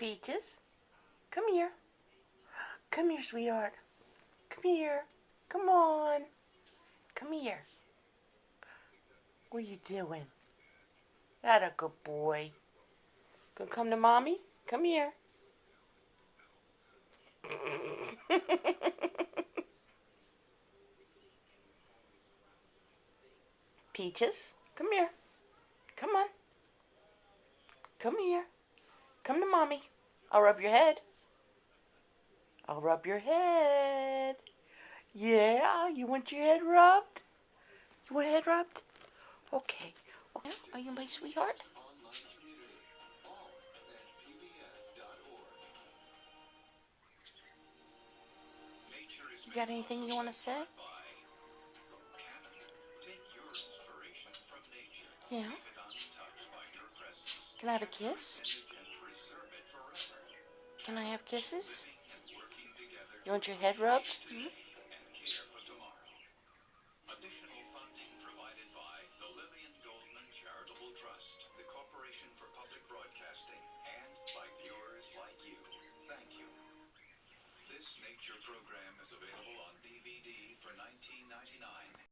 Peaches, come here. Come here, sweetheart. Come here. Come on. Come here. What are you doing? That a good boy. Gonna come to mommy? Come here. Peaches, come here. Come on. Come here. Come to mommy. I'll rub your head. I'll rub your head. Yeah, you want your head rubbed? You want your head rubbed? Okay. Are you my sweetheart? You got anything you want to say? Yeah. Can I have a kiss? Can I have kisses? You want your head rubbed? Mm-hmm. Additional funding provided by the Lillian Goldman Charitable Trust, the Corporation for Public Broadcasting, and by viewers like you. Thank you. This nature program is available